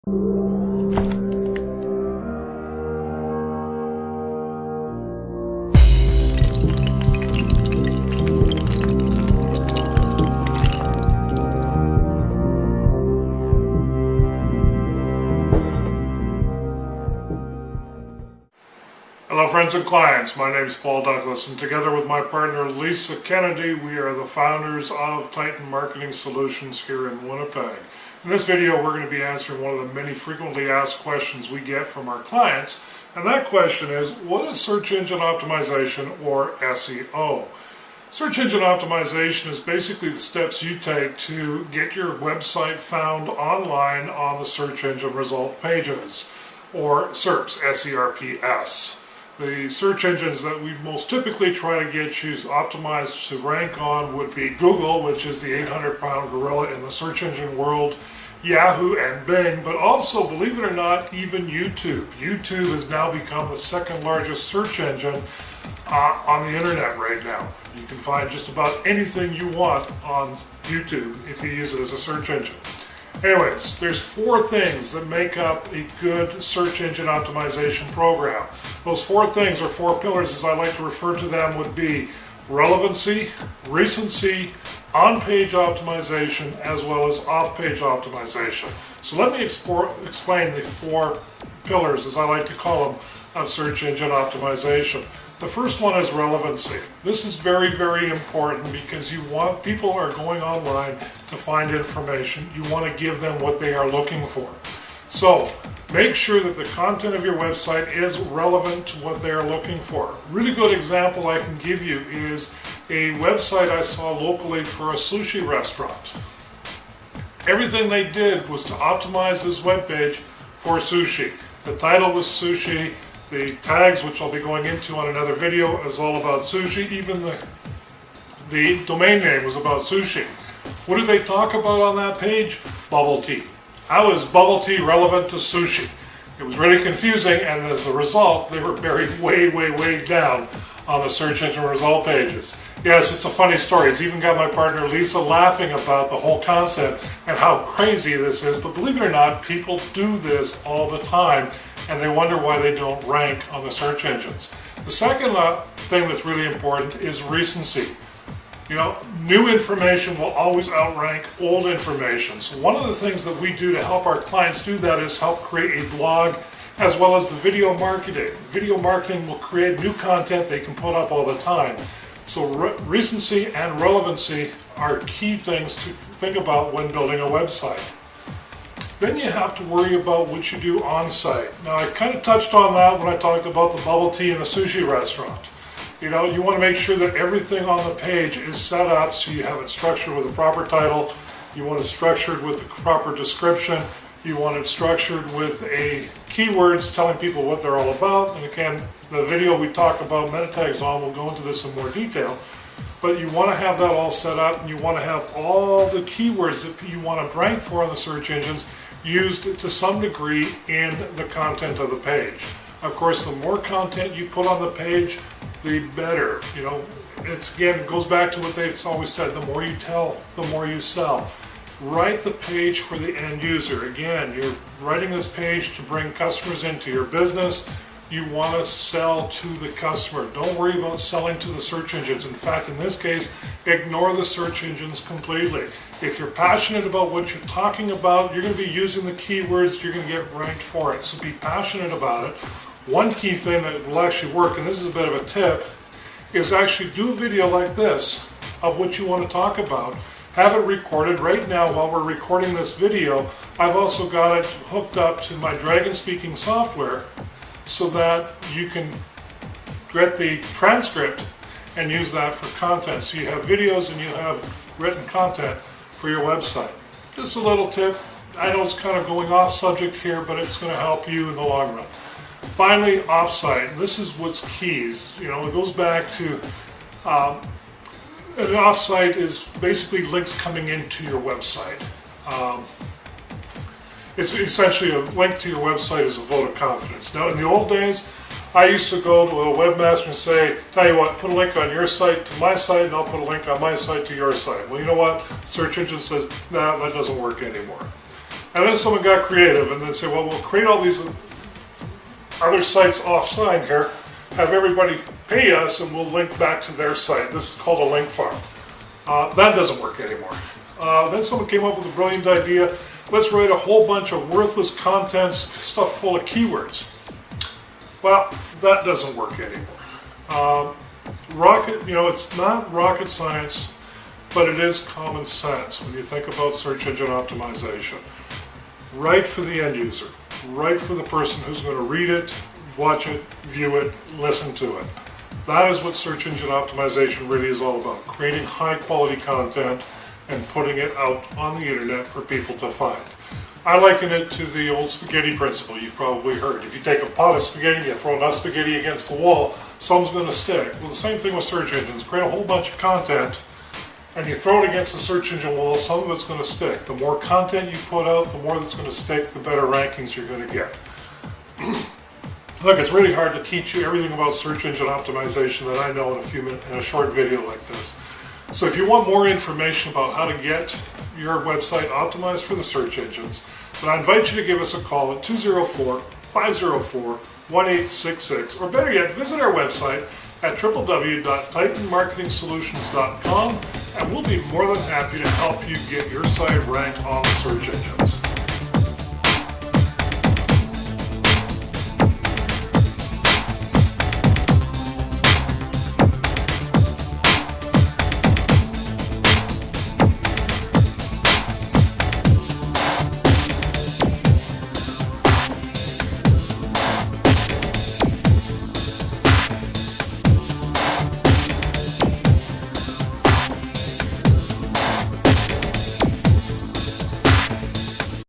Hello friends and clients, my name is Paul Douglas, and together with my partner Lisa Kennedy, we are the founders of Titan Marketing Solutions here in Winnipeg. In this video we're going to be answering one of the many frequently asked questions we get from our clients, and that question is, what is search engine optimization, or SEO? Search engine optimization is basically the steps you take to get your website found online on the search engine result pages, or SERPs, S-E-R-P-S. The search engines that we most typically try to get you optimized to rank on would be Google, which is the 800-pound gorilla in the search engine world, Yahoo and Bing, but also, believe it or not, even YouTube. YouTube has now become the second largest search engine on the internet right now. You can find just about anything you want on YouTube if you use it as a search engine. Anyways, there's 4 things that make up a good search engine optimization program. Those 4 things, or 4 pillars as I like to refer to them, would be relevancy, recency, on-page optimization, as well as off-page optimization. So let me explain the 4 pillars, as I like to call them, of search engine optimization. The first one is relevancy. This is very, very important because people are going online to find information. You want to give them what they are looking for. So make sure that the content of your website is relevant to what they are looking for. A really good example I can give you is a website I saw locally for a sushi restaurant. Everything they did was to optimize this webpage for sushi. The title was sushi. The tags, which I'll be going into on another video, is all about sushi. Even the domain name was about sushi. What did they talk about on that page? Bubble tea. How is bubble tea relevant to sushi? It was really confusing, and as a result, they were buried way, way, way down on the search engine result pages. Yes, it's a funny story. It's even got my partner Lisa laughing about the whole concept and how crazy this is, but believe it or not, people do this all the time, and they wonder why they don't rank on the search engines. The second thing that's really important is recency. You know, new information will always outrank old information. So one of the things that we do to help our clients do that is help create a blog as well as the video marketing. Video marketing will create new content they can put up all the time. So recency and relevancy are key things to think about when building a website. Then you have to worry about what you do on site. Now, I kind of touched on that when I talked about the bubble tea in the sushi restaurant. You know, you want to make sure that everything on the page is set up so you have it structured with a proper title. You want it structured with a proper description. You want it structured with keywords telling people what they're all about. And again, the video we talk about meta tags on, we'll go into this in more detail. But you want to have that all set up, and you want to have all the keywords that you want to rank for on the search engines used to some degree in the content of the page. Of course, the more content you put on the page, the better. You know, it goes back to what they've always said, the more you tell, the more you sell. Write the page for the end user. Again, you're writing this page to bring customers into your business. You want to sell to the customer. Don't worry about selling to the search engines. In fact, in this case, ignore the search engines completely. If you're passionate about what you're talking about, you're going to be using the keywords, you're going to get ranked for it. So be passionate about it. One key thing that will actually work, and this is a bit of a tip, is actually do a video like this of what you want to talk about. Have it recorded. Right now, while we're recording this video, I've also got it hooked up to my Dragon Speaking software so that you can get the transcript and use that for content. So you have videos and you have written content for your website. Just a little tip. I know it's kind of going off subject here, but it's going to help you in the long run. Finally, offsite. This is what's keys. You know, it goes back to an offsite is basically links coming into your website. It's essentially a link to your website is a vote of confidence. Now, in the old days, I used to go to a webmaster and say, tell you what, put a link on your site to my site, and I'll put a link on my site to your site. Well, you know what? Search engine says, nah, that doesn't work anymore. And then someone got creative and they said, well, we'll create all these other sites off-site here, have everybody pay us, and we'll link back to their site. This is called a link farm. That doesn't work anymore. Then someone came up with a brilliant idea. Let's write a whole bunch of worthless contents, stuff full of keywords. Well, that doesn't work anymore. It's not rocket science, but it is common sense when you think about search engine optimization. Right for the end user, right for the person who's going to read it, watch it, view it, listen to it. That is what search engine optimization really is all about, creating high quality content and putting it out on the internet for people to find. I liken it to the old spaghetti principle you've probably heard. If you take a pot of spaghetti, you throw enough spaghetti against the wall, some's going to stick. Well, the same thing with search engines. Create a whole bunch of content and you throw it against the search engine wall, some of it's going to stick. The more content you put out, the more that's going to stick, the better rankings you're going to get. Look, it's really hard to teach you everything about search engine optimization that I know in a short video like this. So if you want more information about how to get your website optimized for the search engines, then I invite you to give us a call at 204-504-1866, or better yet, visit our website at www.titanmarketingsolutions.com, and we'll be more than happy to help you get your site ranked on the search engines.